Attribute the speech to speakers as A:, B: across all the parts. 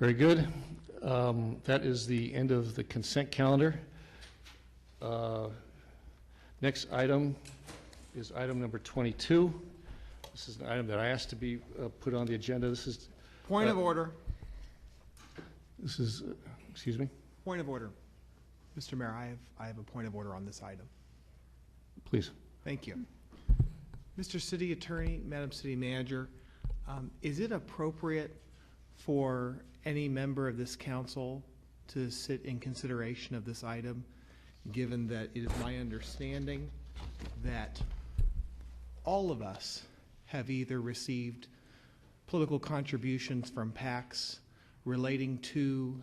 A: Very good. That is the end of the consent calendar. Next item is item number 22. This is an item that I asked to be put on the agenda. This is
B: Point of order.
A: This is, excuse me?
B: Point of order. Mr. Mayor, I have a point of order on this item.
A: Please.
B: Thank you. Mr. City Attorney, Madam City Manager, is it appropriate for any member of this council to sit in consideration of this item, given that it is my understanding that all of us have either received political contributions from PACs relating to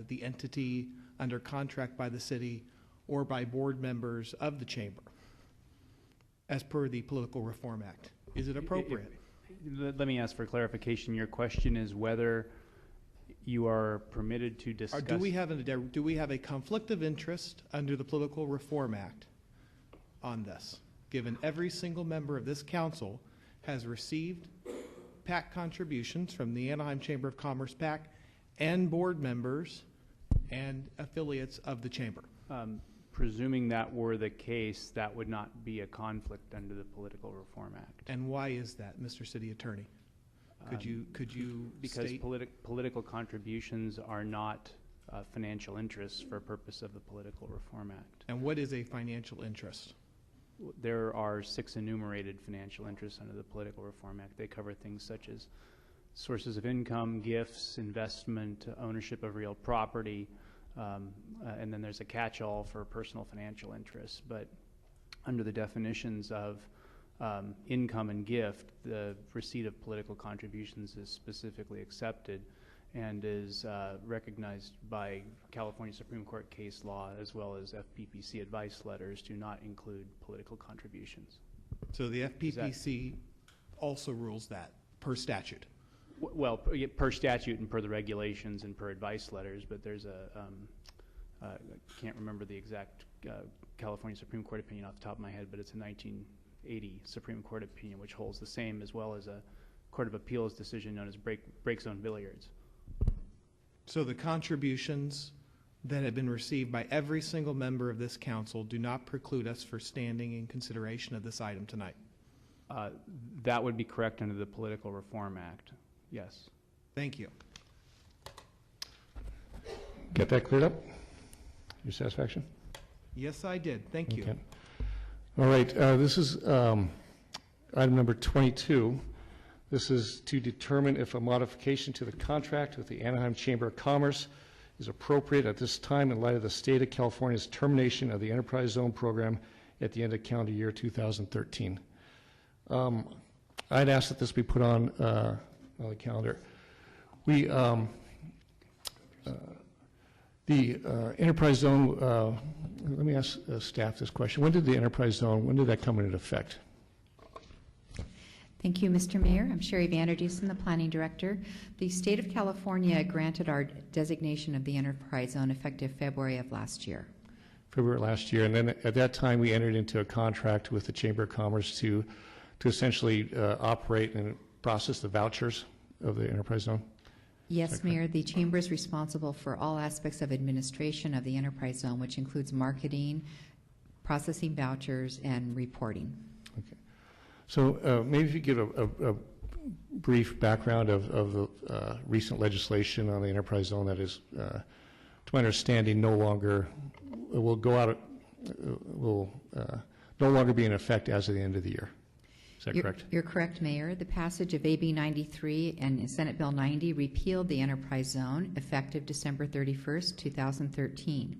B: the entity under contract by the city or by board members of the chamber as per the Political Reform Act? Is it appropriate?
C: Let me ask for clarification. Your question is whether you are permitted to discuss...
B: Do we have a conflict of interest under the Political Reform Act on this, given every single member of this council has received PAC contributions from the Anaheim Chamber of Commerce PAC and board members and affiliates of the chamber?
C: Presuming that were the case, that would not be a conflict under the Political Reform Act.
B: And why is that, Mr. City Attorney? Could you
C: because
B: state?
C: Political contributions are not financial interests for purpose of the Political Reform Act.
B: And what is a financial interest?
C: There are 6 enumerated financial interests under the Political Reform Act. They cover things such as sources of income, gifts, investment, ownership of real property, and then there's a catch-all for personal financial interests. But under the definitions of income and gift, the receipt of political contributions is specifically accepted and is recognized by California Supreme Court case law, as well as FPPC advice letters do not include political contributions.
B: So the FPPC also rules that per statute?
C: Well, per statute and per the regulations and per advice letters, but there's I can't remember the exact California Supreme Court opinion off the top of my head, but it's a 1980 Supreme Court opinion which holds the same, as well as a Court of Appeals decision known as break zone billiards.
B: So the contributions that have been received by every single member of this council do not preclude us for standing in consideration of this item tonight?
C: That would be correct under the Political Reform Act, yes.
B: Thank you.
A: Get that cleared up? Your satisfaction?
B: Yes, I did. Thank you.
A: Okay. All right. This is item number 22. This is to determine if a modification to the contract with the Anaheim Chamber of Commerce is appropriate at this time in light of the state of California's termination of the Enterprise Zone program at the end of calendar year 2013. I'd ask that this be put on the calendar. The Enterprise Zone, let me ask staff this question. When did the Enterprise Zone, when did that come into effect?
D: Thank you, Mr. Mayor. I'm Sherry Vanderdusen, the Planning Director. The State of California granted our designation of the Enterprise Zone effective February of last year.
A: February last year, and then at that time we entered into a contract with the Chamber of Commerce to essentially operate and process the vouchers of the Enterprise Zone?
D: Yes, Mayor. The Chamber is responsible for all aspects of administration of the Enterprise Zone, which includes marketing, processing vouchers, and reporting. Okay.
A: So maybe if you give a brief background of the recent legislation on the Enterprise Zone that is, to my understanding, no longer will go out, will no longer be in effect as of the end of the year. Is that correct?
D: You're correct, Mayor. The passage of AB 93 and Senate Bill 90 repealed the Enterprise Zone effective December 31st, 2013.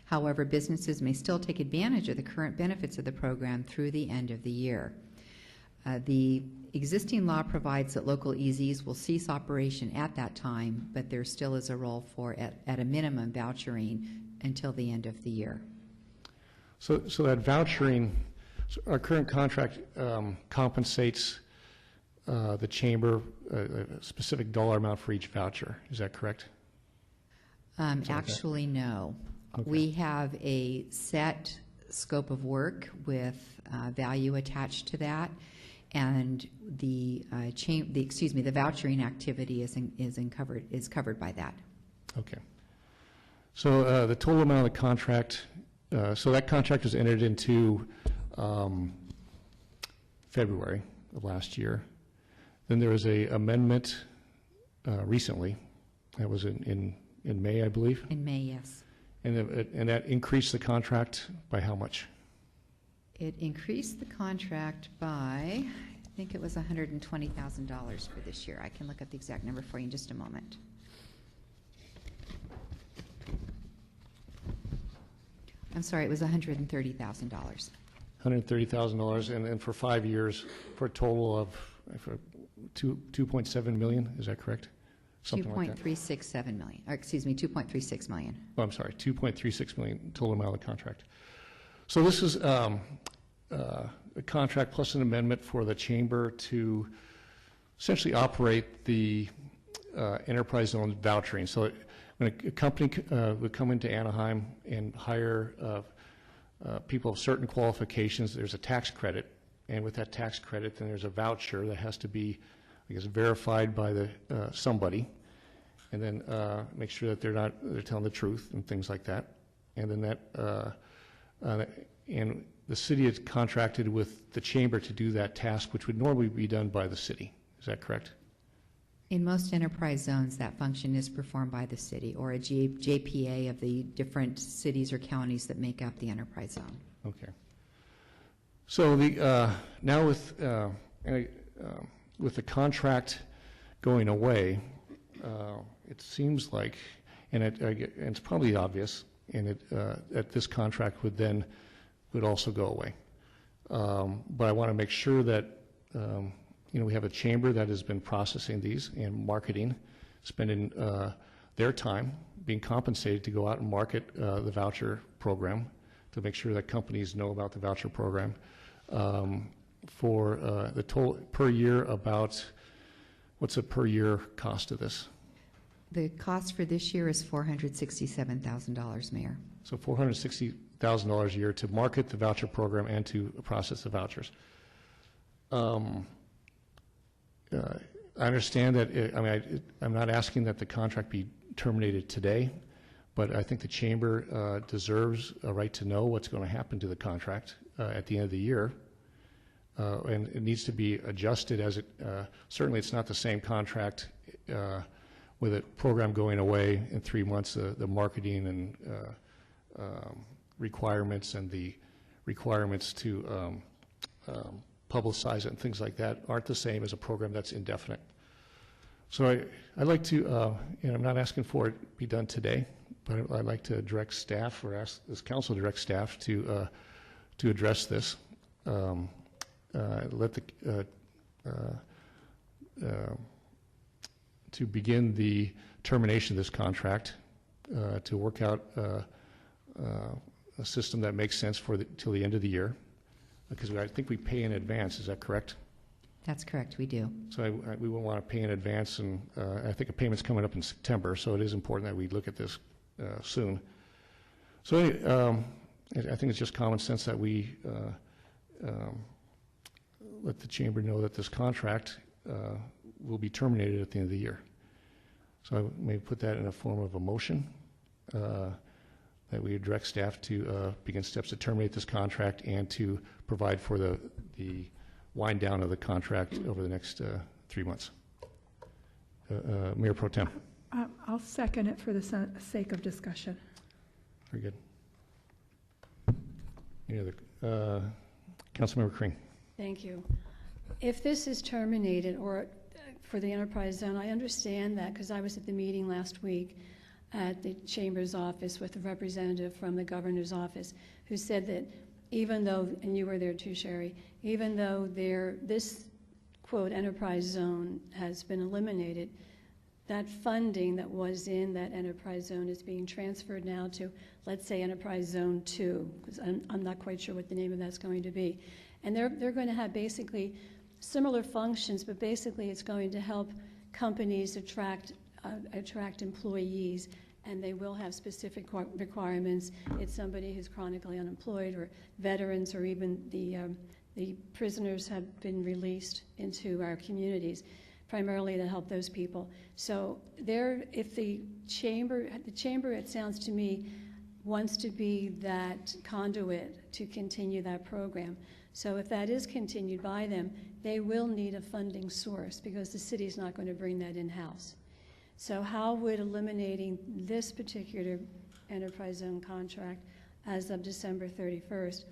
D: However, businesses may still take advantage of the current benefits of the program through the end of the year. The existing law provides that local EZs will cease operation at that time, but there still is a role for, at a minimum, vouchering until the end of the year.
A: So that vouchering, so our current contract compensates the Chamber a specific dollar amount for each voucher. Is that correct?
D: Actually, no. Okay. We have a set scope of work with value attached to that. and the vouchering activity is covered by that.
A: Okay. So the total amount of the contract, so that contract was entered into February of last year. Then there was a amendment recently. That was in May, I believe.
D: In May, yes.
A: And that increased the contract by how much?
D: It increased the contract by, I think it was $120,000 for this year. I can look up the exact number for you in just a moment. I'm sorry, it was $130,000.
A: $130,000, and then for 5 years, for a total of 2.7 million, is that correct? Something like that.
D: 2.367 million, or excuse me, 2.36 million.
A: Oh, I'm sorry, 2.36 million total amount of the contract. So this is a contract plus an amendment for the chamber to essentially operate the enterprise zone vouchering. So when a company would come into Anaheim and hire people of certain qualifications, there's a tax credit, and with that tax credit, then there's a voucher that has to be, I guess, verified by the somebody, and then make sure that they're telling the truth and things like that, and then that and the city has contracted with the chamber to do that task, which would normally be done by the city. Is that correct?
D: In most enterprise zones, that function is performed by the city or a JPA of the different cities or counties that make up the enterprise zone.
A: Okay. So the now with the contract going away, it seems like, and it's probably obvious, and that this contract would also go away. But I want to make sure that we have a chamber that has been processing these and marketing, spending their time being compensated to go out and market the voucher program, to make sure that companies know about the voucher program. For the total per year, about what's the per year cost of this?
D: The cost for this year is $467,000, Mayor.
A: So $460,000 a year to market the voucher program and to process the vouchers. I understand that, I'm not asking that the contract be terminated today, but I think the chamber deserves a right to know what's going to happen to the contract at the end of the year. And it needs to be adjusted as certainly it's not the same contract with a program going away in 3 months. The marketing and requirements and the requirements to publicize it and things like that aren't the same as a program that's indefinite. So I'd like to, and I'm not asking for it be done today, but I'd like to direct staff, or ask this council to direct staff to address this. To begin the termination of this contract, to work out a system that makes sense till the end of the year, because I think we pay in advance. Is that correct?
D: That's correct, we do.
A: So we won't want to pay in advance, and I think a payment's coming up in September, so it is important that we look at this soon. So anyway, I think it's just common sense that we let the chamber know that this contract will be terminated at the end of the year. So I may put that in a form of a motion, that we direct staff to begin steps to terminate this contract and to provide for the wind down of the contract over the next 3 months. Mayor Pro Tem.
E: I'll second it for the sake of discussion.
A: Very good. Any other? Councilmember Crane.
F: Thank you. If this is terminated, or for the enterprise zone, I understand that because I was at the meeting last week at the Chamber's office with a representative from the governor's office who said that even though, and you were there too, Sherry, even though this, quote, enterprise zone has been eliminated, that funding that was in that enterprise zone is being transferred now to, let's say, Enterprise Zone 2, because I'm not quite sure what the name of that's going to be. And they're going to have basically similar functions, but basically it's going to help companies attract employees, and they will have specific requirements. It's somebody who's chronically unemployed, or veterans, or even the the prisoners have been released into our communities, primarily to help those people. So if the chamber, it sounds to me, wants to be that conduit to continue that program. So if that is continued by them, they will need a funding source because the city's not going to bring that in-house. So how would eliminating this particular enterprise zone contract as of December 31st,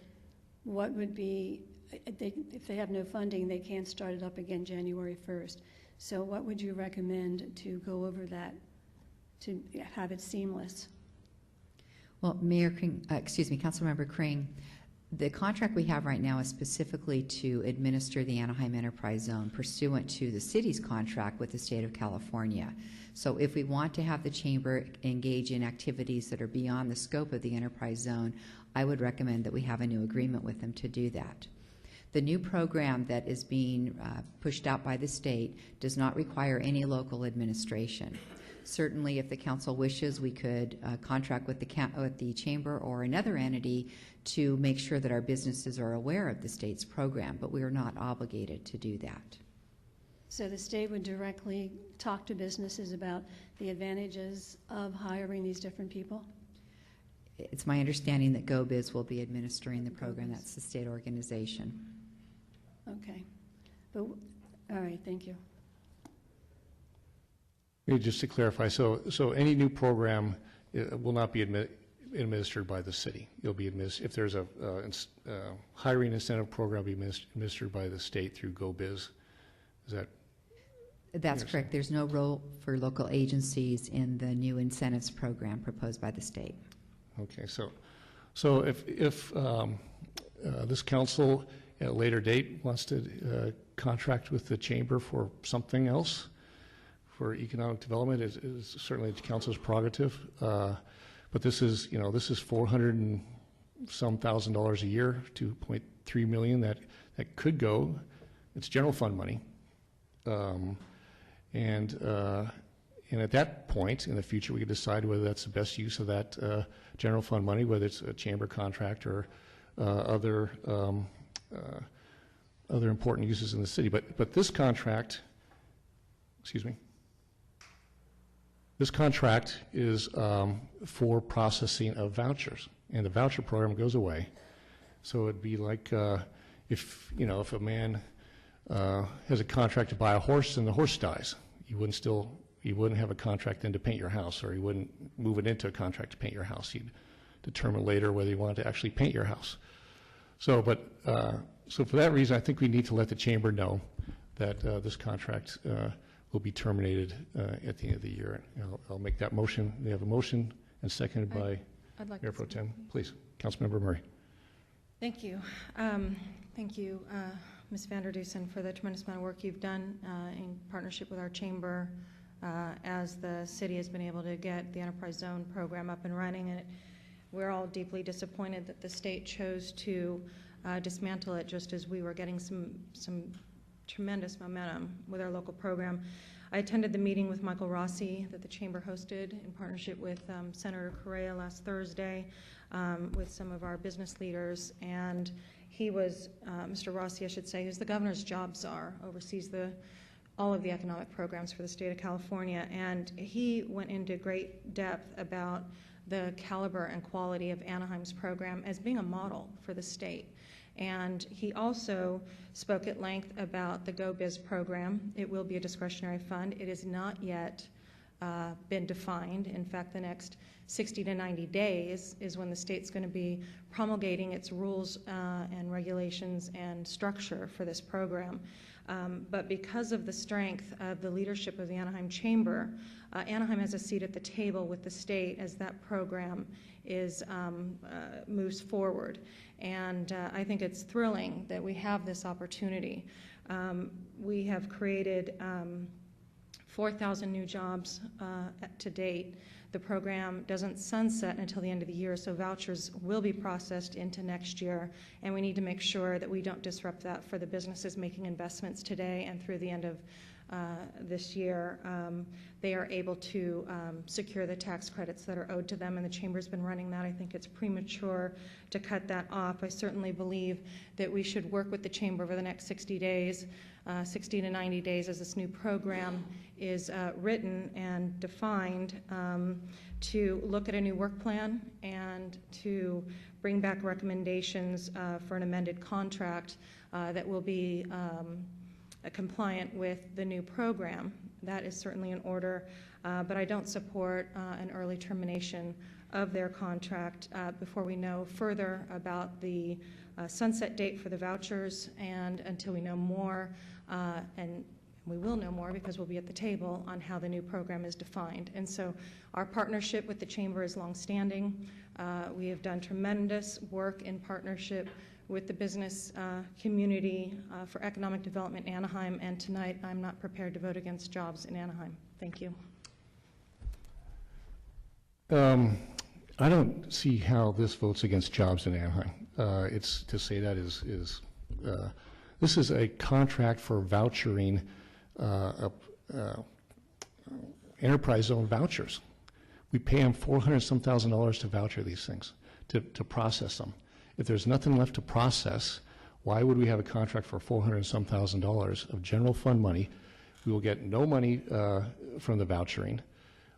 F: what would be, if they have no funding, they can't start it up again January 1st. So what would you recommend to go over that, to have it seamless?
D: Well, Councilmember Kring, the contract we have right now is specifically to administer the Anaheim Enterprise Zone pursuant to the city's contract with the state of California. So if we want to have the chamber engage in activities that are beyond the scope of the Enterprise Zone, I would recommend that we have a new agreement with them to do that. The new program that is being pushed out by the state does not require any local administration. Certainly, if the council wishes, we could contract with the chamber or another entity to make sure that our businesses are aware of the state's program, but we are not obligated to do that.
F: So the state would directly talk to businesses about the advantages of hiring these different people?
D: It's my understanding that GoBiz will be administering the program.
F: GoBiz.
D: That's the state organization.
F: Okay. But, all right, thank you.
A: Maybe just to clarify, so any new program will not be administered by the city. It'll be if there's a hiring incentive program, will be administered by the state through GoBiz. Is that?
D: That's correct. There's no role for local agencies in the new incentives program proposed by the state.
A: Okay, so if this council at a later date wants to contract with the chamber for something else, for economic development, is certainly the council's prerogative. But this is, this is $400,000 and some a year, 2.3 million that could go. It's general fund money, and at that point in the future, we could decide whether that's the best use of that general fund money, whether it's a chamber contract or other important uses in the city. But this contract, this contract is for processing of vouchers, and the voucher program goes away. So it'd be like if a man has a contract to buy a horse and the horse dies, you wouldn't have a contract then to paint your house, or you wouldn't move it into a contract to paint your house. You'd determine later whether you wanted to actually paint your house. So for that reason, I think we need to let the chamber know that this contract will be terminated at the end of the year. I'll make that motion. We have a motion and seconded by
G: I'd like
A: Mayor
G: to
A: Pro Tem. Please, Councilmember Murray.
G: Thank you. Thank you, Ms. Vanderdusen, for the tremendous amount of work you've done in partnership with our chamber as the city has been able to get the Enterprise Zone program up and running. And we're all deeply disappointed that the state chose to dismantle it just as we were getting some tremendous momentum with our local program. I attended the meeting with Michael Rossi that the chamber hosted in partnership with Senator Correa last Thursday with some of our business leaders, and he was, Mr. Rossi, I should say, who's the governor's job czar, oversees all of the economic programs for the state of California, and he went into great depth about the caliber and quality of Anaheim's program as being a model for the state. And he also spoke at length about the GoBiz program. It will be a discretionary fund. It has not yet been defined. In fact, the next 60 to 90 days is when the state's going to be promulgating its rules and regulations and structure for this program. But because of the strength of the leadership of the Anaheim Chamber, Anaheim has a seat at the table with the state as that program moves forward. And I think it's thrilling that we have this opportunity. We have created 4,000 new jobs to date. The program doesn't sunset until the end of the year, so vouchers will be processed into next year, and we need to make sure that we don't disrupt that for the businesses making investments today and through the end of this year, they are able to secure the tax credits that are owed to them, and the Chamber's been running that. I think it's premature to cut that off. I certainly believe that we should work with the Chamber over the next 60 days, 60 to 90 days as this new program is written and defined, to look at a new work plan and to bring back recommendations for an amended contract that will be compliant with the new program. That is certainly in order, but I don't support an early termination of their contract before we know further about the sunset date for the vouchers, and until we know more, and we will know more because we'll be at the table on how the new program is defined. And so our partnership with the Chamber is longstanding. We have done tremendous work in partnership with the business community for economic development in Anaheim, and tonight I'm not prepared to vote against jobs in Anaheim. Thank you.
A: I don't see how this votes against jobs in Anaheim. It's to say that this is a contract for vouchering enterprise zone vouchers. We pay them $400-some thousand to voucher these things, to process them. If there's nothing left to process, why would we have a contract for $400-some thousand of general fund money? We will get no money from the vouchering.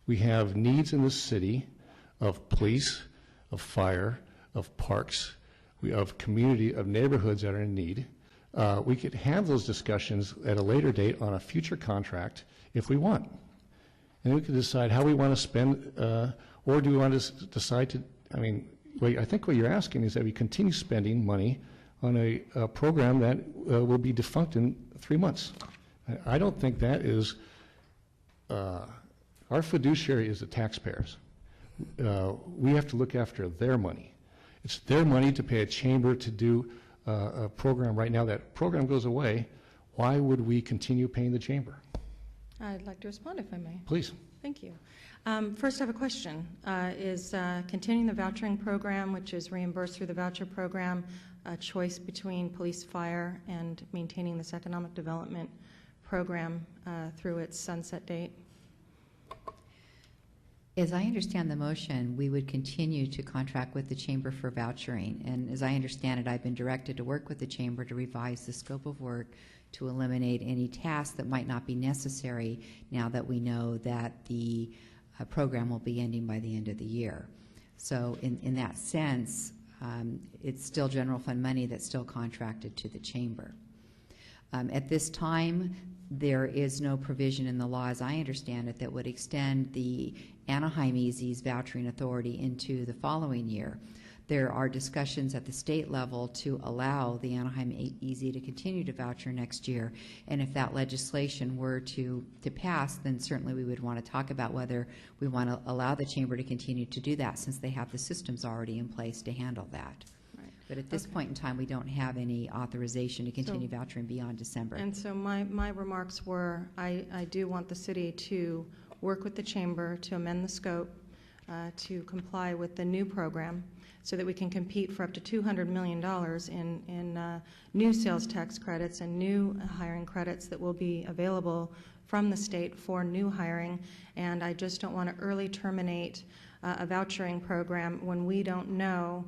A: We have needs in the city of police, of fire, of parks, of community, of neighborhoods that are in need. We could have those discussions at a later date on a future contract if we want. And we could decide how we want to spend, or do we want to decide to, I mean, I think what you're asking is that we continue spending money on a program that will be defunct in 3 months. I don't think that is, our fiduciary is the taxpayers. We have to look after their money. It's their money to pay a chamber to do a program right now. That program goes away. Why would we continue paying the chamber?
G: I'd like to respond if I may.
A: Please.
G: Thank you. First, I have a question. Is continuing the vouchering program, which is reimbursed through the voucher program, a choice between police, fire, and maintaining this economic development program through its sunset date?
D: As I understand the motion, we would continue to contract with the Chamber for vouchering. And as I understand it, I've been directed to work with the Chamber to revise the scope of work to eliminate any tasks that might not be necessary now that we know that the program will be ending by the end of the year. So in that sense, it's still general fund money that's still contracted to the Chamber. At this time, there is no provision in the law, as I understand it, that would extend the Anaheim EZ's vouchering authority into the following year. There are discussions at the state level to allow the Anaheim EZ to continue to voucher next year, and if that legislation were to pass, then certainly we would want to talk about whether we want to allow the Chamber to continue to do that, since they have the systems already in place to handle that. But at this point in time, we don't have any authorization to continue vouchering beyond December.
G: And so my remarks were, I do want the city to work with the Chamber to amend the scope to comply with the new program so that we can compete for up to $200 million in new sales tax credits and new hiring credits that will be available from the state for new hiring. And I just don't want to early terminate a vouchering program when we don't know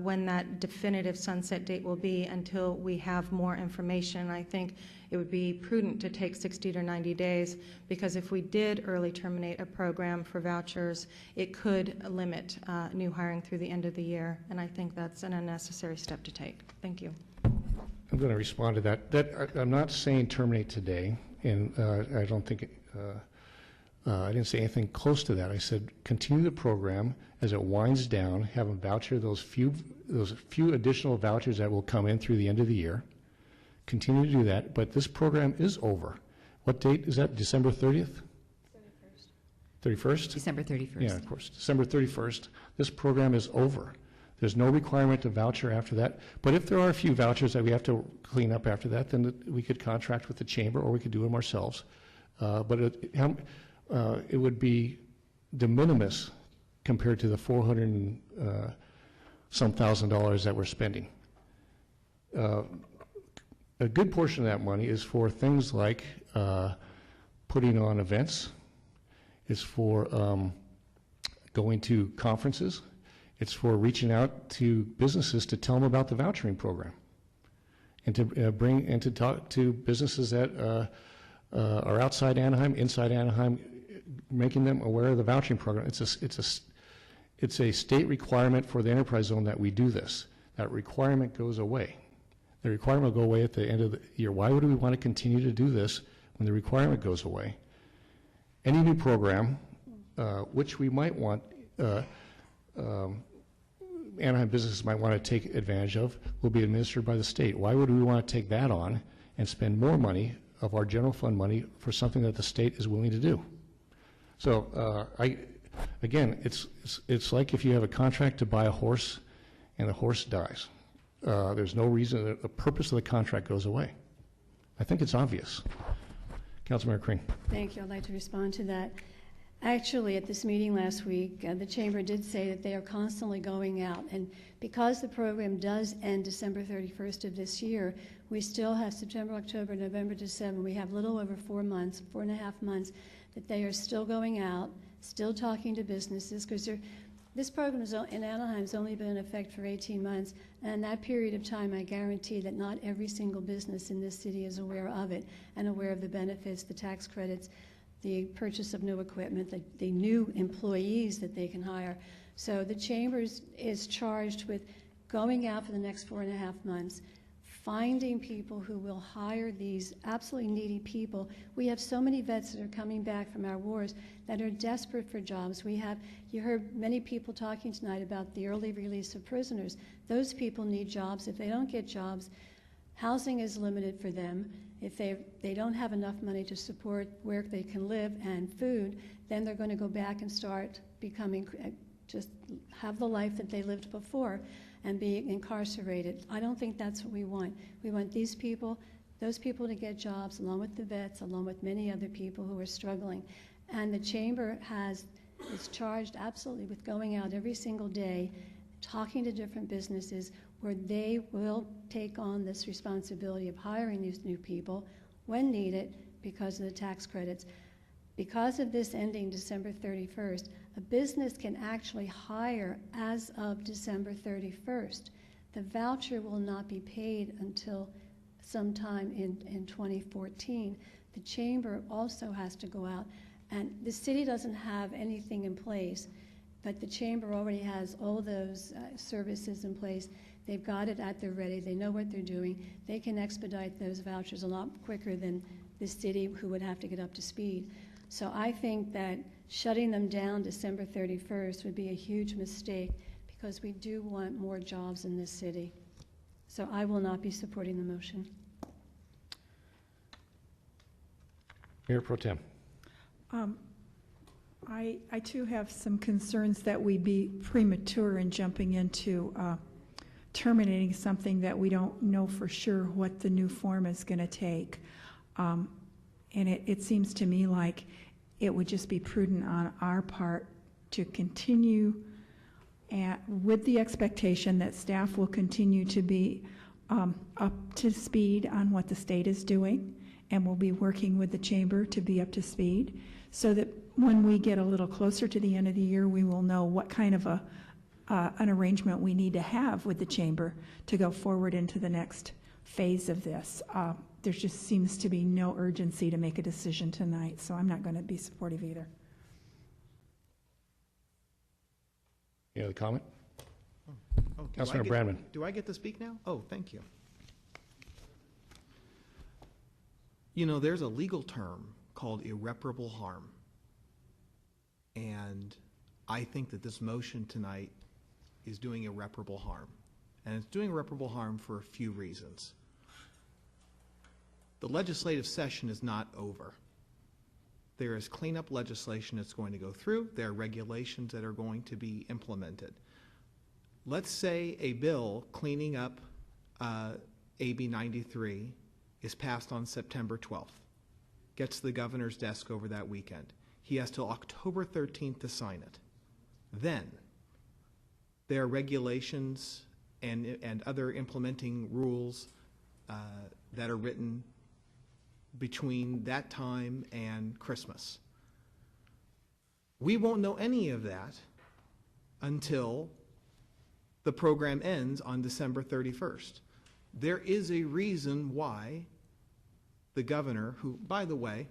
G: when that definitive sunset date will be until we have more information. I think it would be prudent to take 60 to 90 days, because if we did early terminate a program for vouchers, it could limit new hiring through the end of the year, and I think that's an unnecessary step to take. Thank you.
A: I'm going to respond to that. I'm not saying terminate today, and I don't think I didn't say anything close to that. I said continue the program as it winds down, have them voucher those few additional vouchers that will come in through the end of the year. Continue to do that, but this program is over. What date is that? December 30th? 31st?
D: December 31st.
A: Yeah, of course. December 31st. This program is over. There's no requirement to voucher after that. But if there are a few vouchers that we have to clean up after that, then we could contract with the Chamber, or we could do them ourselves. But it would be de minimis compared to the $400-some thousand that we're spending. A good portion of that money is for things like putting on events. It's for going to conferences. It's for reaching out to businesses to tell them about the vouchering program, and to bring and to talk to businesses that are outside Anaheim, inside Anaheim, making them aware of the vouchering program. It's a state requirement for the enterprise zone that we do this. That requirement goes away. The requirement will go away at the end of the year. Why would we want to continue to do this when the requirement goes away? Any new program, which we might want, Anaheim businesses might want to take advantage of, will be administered by the state. Why would we want to take that on and spend more money of our general fund money for something that the state is willing to do? So again, it's like if you have a contract to buy a horse and the horse dies. There's no reason that the purpose of the contract goes away. I think it's obvious. Councilmember Crane.
F: Thank you. I'd like to respond to that. Actually, at this meeting last week, the Chamber did say that they are constantly going out. And because the program does end December 31st of this year, we still have September, October, November, December. We have a little over 4 months, 4.5 months, that they are still going out, still talking to businesses, because this program in Anaheim has only been in effect for 18 months, and that period of time, I guarantee that not every single business in this city is aware of it and aware of the benefits, the tax credits, the purchase of new equipment, the new employees that they can hire. So the Chamber is charged with going out for the next 4.5 months, finding people who will hire these absolutely needy people. We have so many vets that are coming back from our wars that are desperate for jobs. You heard many people talking tonight about the early release of prisoners. Those people need jobs. If they don't get jobs, housing is limited for them. If they don't have enough money to support where they can live and food, then they're going to go back and start becoming, just have the life that they lived before and be incarcerated. I don't think that's what we want. We want those people to get jobs, along with the vets, along with many other people who are struggling. And the Chamber is charged absolutely with going out every single day, talking to different businesses where they will take on this responsibility of hiring these new people when needed because of the tax credits. Because of this ending December 31st, a business can actually hire as of December 31st. The voucher will not be paid until sometime in 2014. The Chamber also has to go out, and the city doesn't have anything in place, but the Chamber already has all those services in place. They've got it at their ready. They know what they're doing. They can expedite those vouchers a lot quicker than the city, who would have to get up to speed. So I think that shutting them down December 31st would be a huge mistake, because we do want more jobs in this city. So I will not be supporting the motion.
A: Mayor Pro Tem.
E: I too have some concerns that we be premature in jumping into terminating something that we don't know for sure what the new form is going to take. And it seems to me like it would just be prudent on our part to continue with the expectation that staff will continue to be up to speed on what the state is doing, and we'll be working with the Chamber to be up to speed, so that when we get a little closer to the end of the year, we will know what kind of an arrangement we need to have with the Chamber to go forward into the next phase of this. There just seems to be no urgency to make a decision tonight, so I'm not going to be supportive either.
A: Any other comment?
B: Councilmember
A: Brandman.
B: Do I get to speak now? Oh, thank you. You know, there's a legal term called irreparable harm. And I think that this motion tonight is doing irreparable harm. And it's doing irreparable harm for a few reasons. The legislative session is not over. There is cleanup legislation that's going to go through. There are regulations that are going to be implemented. Let's say a bill cleaning up AB 93 is passed on September 12th, gets to the governor's desk over that weekend. He has till October 13th to sign it. Then there are regulations and other implementing rules that are written between that time and Christmas. We won't know any of that until the program ends on December 31st. There is a reason why the governor, who, by the way,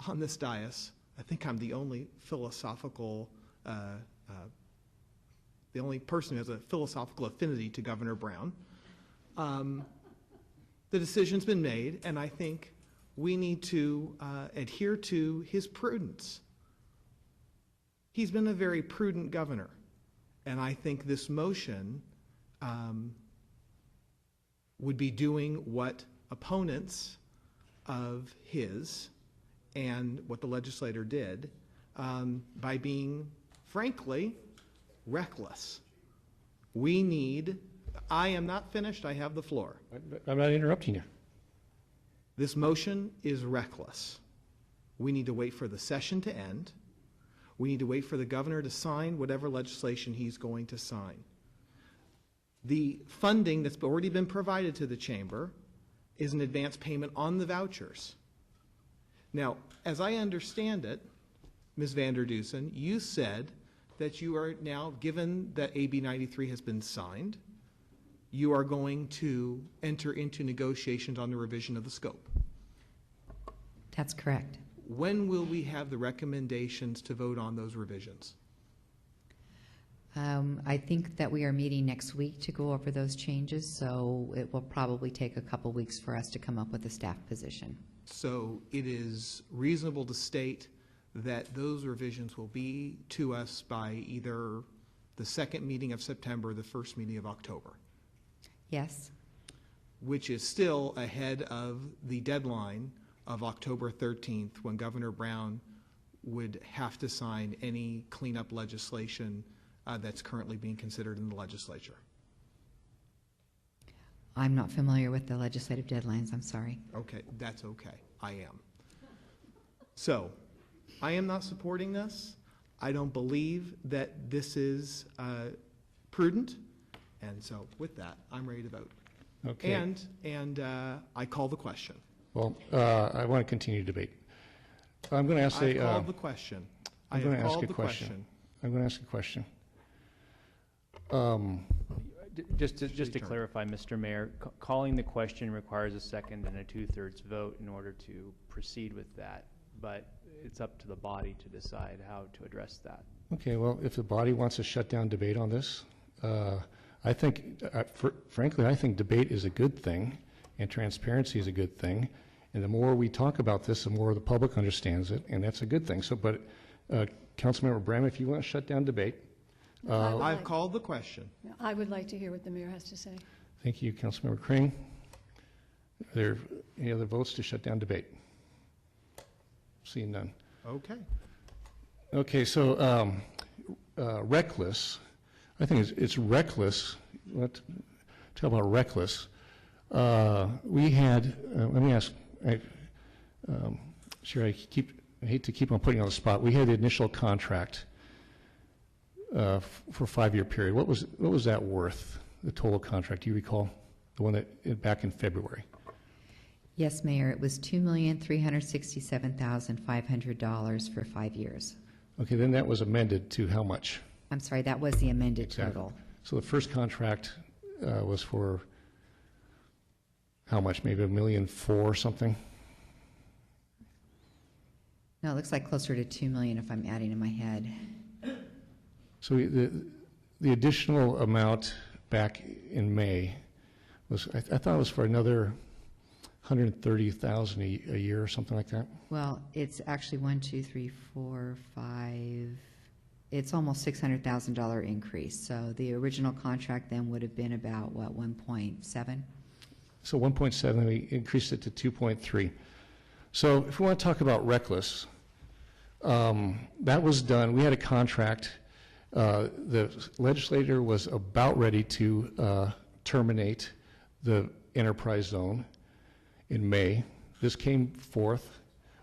B: on this dais, I think I'm the only philosophical, the only person who has a philosophical affinity to Governor Brown. The decision's been made, and I think we need to adhere to his prudence. He's been a very prudent governor, and I think this motion would be doing what opponents of his and what the legislator did by being, frankly, reckless. We need, I am not finished, I have the floor.
A: I'm not interrupting you.
B: This motion is reckless. We need to wait for the session to end. We need to wait for the governor to sign whatever legislation he's going to sign. The funding that's already been provided to the chamber is an advance payment on the vouchers. Now, as I understand it, Ms. Vander Dusen, you said that you are now, given that AB 93 has been signed, you are going to enter into negotiations on the revision of the scope.
D: That's correct.
B: When will we have the recommendations to vote on those revisions?
D: I think that we are meeting next week to go over those changes, so it will probably take a couple weeks for us to come up with a staff position.
B: So it is reasonable to state that those revisions will be to us by either the second meeting of September or the first meeting of October,
D: Yes?
B: which is still ahead of the deadline of October 13th, when Governor Brown would have to sign any cleanup legislation that's currently being considered in the legislature.
D: I'm not familiar with the legislative deadlines, I'm sorry.
B: Okay, that's okay. I am. So, I am not supporting this. I don't believe that this is prudent. And so, with that, I'm ready to vote.
A: Okay.
B: And I call the question.
A: Well, I want to continue debate. I'm going to ask
B: I called the question. I
A: I'm going
B: have
A: to ask
B: called
A: a
B: the
A: question.
B: question.
A: I'm going to ask a question.
C: Just to
B: turn.
C: clarify, Mr. Mayor, calling the question requires a second and a two-thirds vote in order to proceed with that, but it's up to the body to decide how to address that.
A: Okay, well, if the body wants to shut down debate on this, I think, frankly, I think debate is a good thing, and transparency is a good thing, and the more we talk about this, the more the public understands it, and that's a good thing. So, but Councilmember Bram, if you want to shut down debate,
B: I've called the question.
F: I would like to hear what the mayor has to say.
A: thank you, Councilmember Crane. Are there any other votes to shut down debate? Seeing none.
B: Okay.
A: Okay, so reckless, I think it's reckless. Let's talk about reckless. We had, let me ask, sure, I hate to keep on putting you on the spot. We had the initial contract for a 5-year period. What was that worth, the total contract? Do you recall? The one that, back in February?
D: Yes, Mayor, it was $2,367,500 for 5 years.
A: Okay, then that was amended to how much?
D: I'm sorry, that was the amended
A: Exactly.
D: total.
A: So the first contract was for how much? Maybe $1.4 million or something?
D: No, it looks like closer to $2 million if I'm adding in my head.
A: So the additional amount back in May was, I thought it was for another $130,000 a year or something like that.
D: Well, it's actually 1, 2, 3, 4, 5. It's almost $600,000 increase. So the original contract then would have been about, what, 1.7?
A: So 1.7, we increased it to 2.3. So if we want to talk about reckless, that was done. We had a contract. The legislator was about ready to terminate the enterprise zone in May. This came forth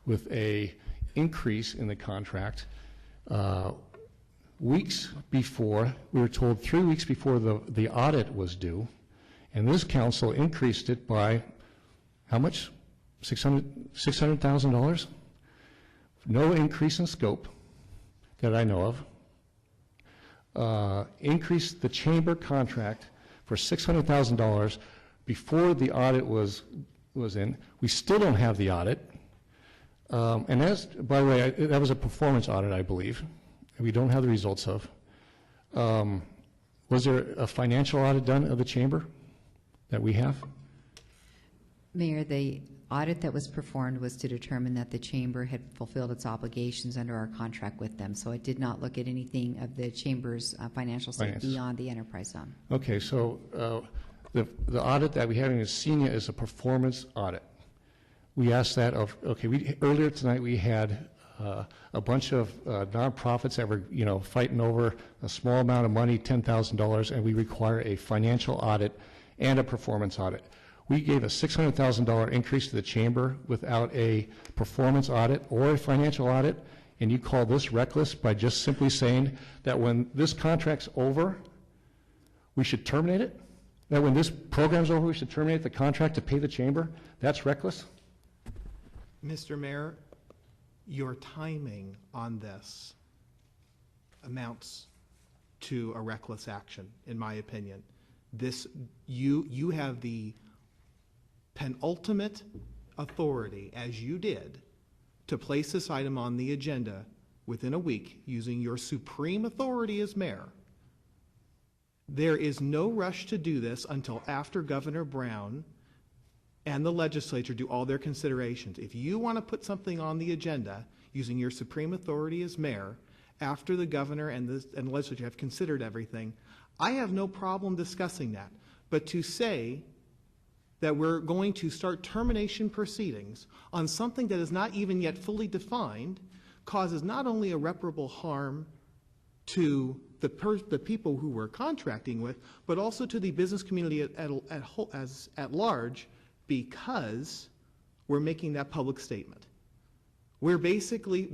A: with a increase in the contract. Weeks before, we were told 3 weeks before the audit was due, and this council increased it by how much? $600,000? No increase in scope that I know of. Increased the chamber contract for $600,000 before the audit was in. We still don't have the audit. And that's, by the way, that was a performance audit, I believe, and we don't have the results of. Was there a financial audit done of the chamber that we have?
D: Mayor, the audit that was performed was to determine that the chamber had fulfilled its obligations under our contract with them. So it did not look at anything of the chamber's financial state beyond the enterprise zone.
A: Okay, so the audit that we have in Senior is a performance audit. We asked that of, okay, earlier tonight we had a bunch of nonprofits that were, fighting over a small amount of money, $10,000, and we require a financial audit and a performance audit. We gave a $600,000 increase to the chamber without a performance audit or a financial audit, and you call this reckless by just simply saying that when this contract's over, we should terminate it? That when this program's over, we should terminate the contract to pay the chamber? That's reckless?
B: Mr. Mayor, your timing on this amounts to a reckless action, in my opinion. You have the penultimate authority, as you did, to place this item on the agenda within a week using your supreme authority as mayor. There is no rush to do this until after Governor Brown and the legislature do all their considerations. If you want to put something on the agenda using your supreme authority as mayor after the governor and the legislature have considered everything, I have no problem discussing that. But to say that we're going to start termination proceedings on something that is not even yet fully defined causes not only irreparable harm to the people who we're contracting with, but also to the business community at large, because we're making that public statement. We're basically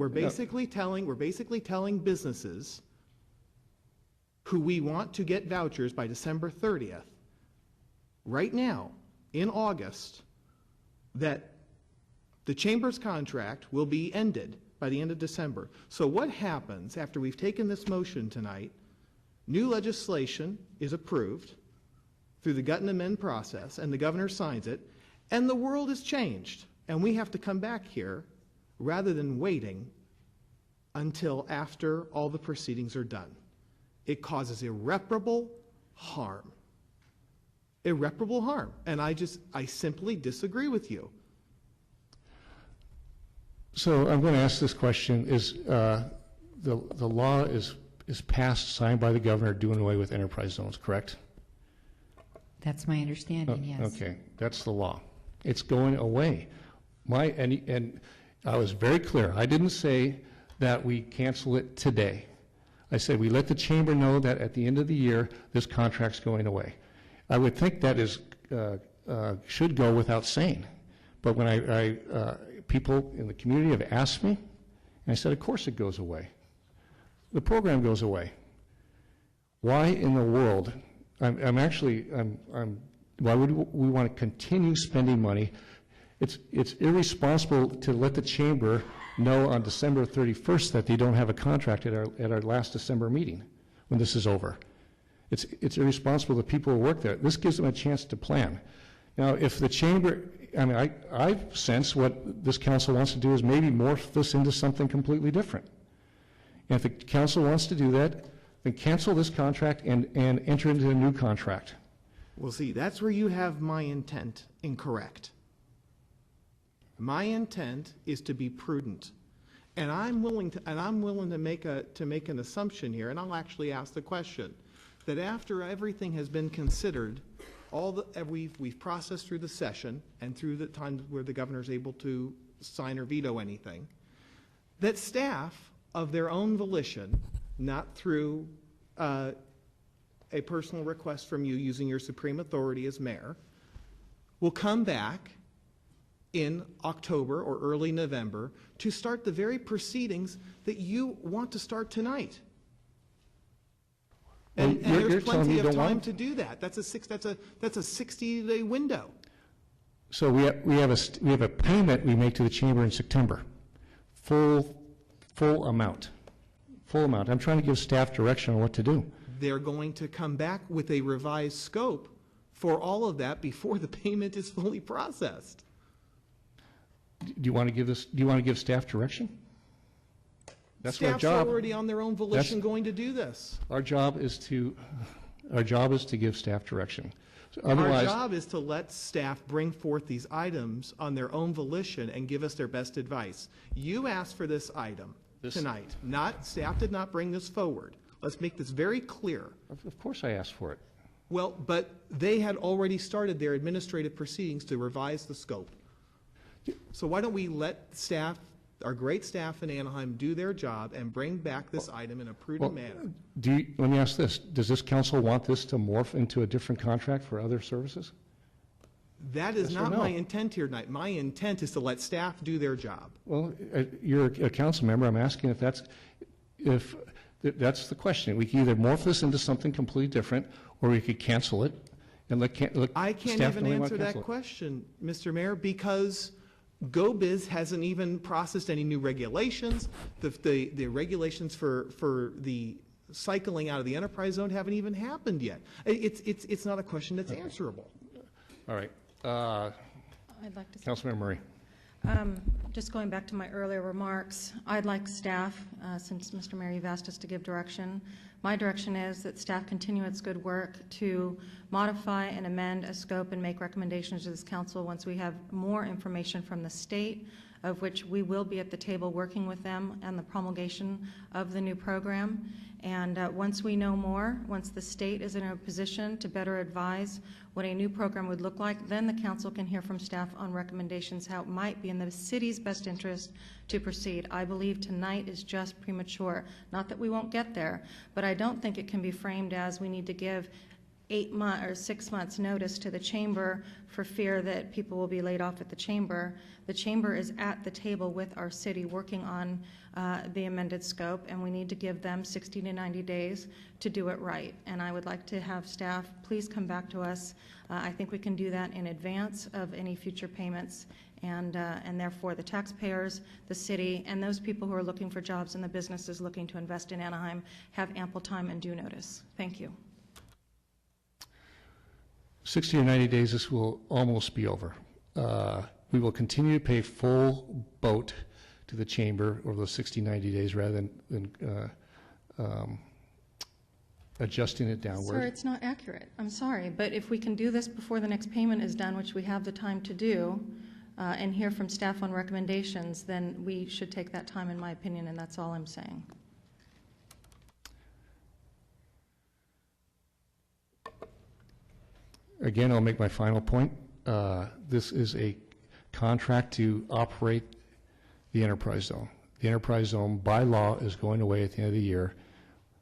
B: telling businesses who we want to get vouchers by December 30th, right now, in August, that the chamber's contract will be ended by the end of December. So what happens after we've taken this motion tonight? New legislation is approved through the gut and amend process, and the governor signs it, and the world has changed, and we have to come back here rather than waiting until after all the proceedings are done. It causes irreparable harm. Irreparable harm. And I simply disagree with you.
A: So I'm going to ask this question. Is the law is passed, signed by the governor, doing away with enterprise zones, correct?
D: That's my understanding, yes.
A: Okay, that's the law. It's going away. And I was very clear. I didn't say that we cancel it today. I said we let the chamber know that at the end of the year, this contract's going away. I would think that should go without saying. But when people in the community have asked me, and I said, of course it goes away. The program goes away. Why in the world? Why would we want to continue spending money? It's irresponsible to let the chamber know on December 31st that they don't have a contract at our last December meeting when this is over. It's irresponsible to people who work there. This gives them a chance to plan. Now, if the chamber, I sense what this council wants to do is maybe morph this into something completely different. And if the council wants to do that, then cancel this contract and enter into a new contract.
B: Well, see, that's where you have my intent incorrect. My intent is to be prudent, and I'm willing to make an assumption here, and I'll actually ask the question that after everything has been considered, we've processed through the session and through the time where the governor is able to sign or veto anything, that staff of their own volition, not through a personal request from you using your supreme authority as mayor, will come back in October or early November to start the very proceedings that you want to start tonight. And there's plenty of time to do that. That's a 60-day window.
A: So we have a payment we make to the chamber in September, full amount, full amount. I'm trying to give staff direction on what to do.
B: They're going to come back with a revised scope for all of that before the payment is fully processed.
A: Do you want to give this? Do you want to give staff direction? That's our
B: Staff's
A: job.
B: already on their own volition going to do this.
A: Our job is to give staff direction. So
B: Our
A: otherwise,
B: job is to let staff bring forth these items on their own volition and give us their best advice. You asked for this item tonight. Staff did not bring this forward. Let's make this very clear.
A: of course I asked for it.
B: Well, but they had already started their administrative proceedings to revise the scope. So why don't we let staff, our great staff in Anaheim, do their job and bring back this item in a prudent manner?
A: Let me ask this. Does this council want this to morph into a different contract for other services?
B: That is
A: Yes or
B: not
A: no?
B: my intent here tonight. My intent is to let staff do their job.
A: Well, you're a council member. I'm asking if that's the question. We can either morph this into something completely different, or we could cancel it and let
B: I can't
A: staff
B: even
A: know they want
B: answer
A: to
B: that
A: cancel it.
B: question, Mr. Mayor, because GoBiz hasn't even processed any new regulations. The regulations for the cycling out of the enterprise zone haven't even happened yet. It's not a question that's answerable.
A: All right.
G: I'd like to say,
A: Councilmember Murray.
G: just going back to my earlier remarks, I'd like staff, since Mr. Mayor, you've asked us to give direction, my direction is that staff continue its good work to modify and amend a scope and make recommendations to this council once we have more information from the state, of which we will be at the table working with them on the promulgation of the new program. And once we know more, once the state is in a position to better advise what a new program would look like, then the council can hear from staff on recommendations how it might be in the city's best interest to proceed. I believe tonight is just premature. Not that we won't get there, but I don't think it can be framed as we need to give 8 months or 6 months notice to the chamber for fear that people will be laid off at the chamber. The chamber is at the table with our city working on the amended scope, and we need to give them 60 to 90 days to do it right. And I would like to have staff please come back to us. I think we can do that in advance of any future payments, and therefore the taxpayers, the city, and those people who are looking for jobs and the businesses looking to invest in Anaheim have ample time and due notice. Thank you.
A: 60 or 90 days, this will almost be over. We will continue to pay full boat to the chamber over those 60, 90 days rather than adjusting it downward.
G: Sir, it's not accurate. I'm sorry, but if we can do this before the next payment is done, which we have the time to do, and hear from staff on recommendations, then we should take that time, in my opinion, and that's all I'm saying.
A: Again, I'll make my final point. This is a contract to operate the enterprise zone. The enterprise zone by law is going away at the end of the year.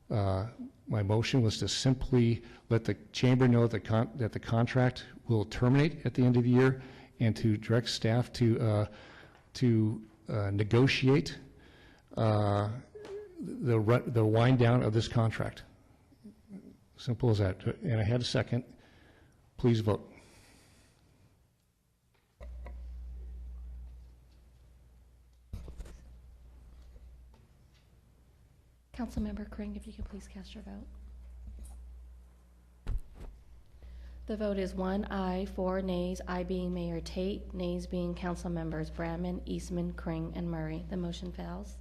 A: My motion was to simply let the chamber know that the contract will terminate at the end of the year, and to direct staff to negotiate the wind down of this contract. Simple as that. And I had a second. Please vote.
H: Councilmember Kring, if you could please cast your vote. The vote is 1 aye, 4 nays, aye being Mayor Tate, nays being council members Bradman, Eastman, Kring, and Murray. The motion fails.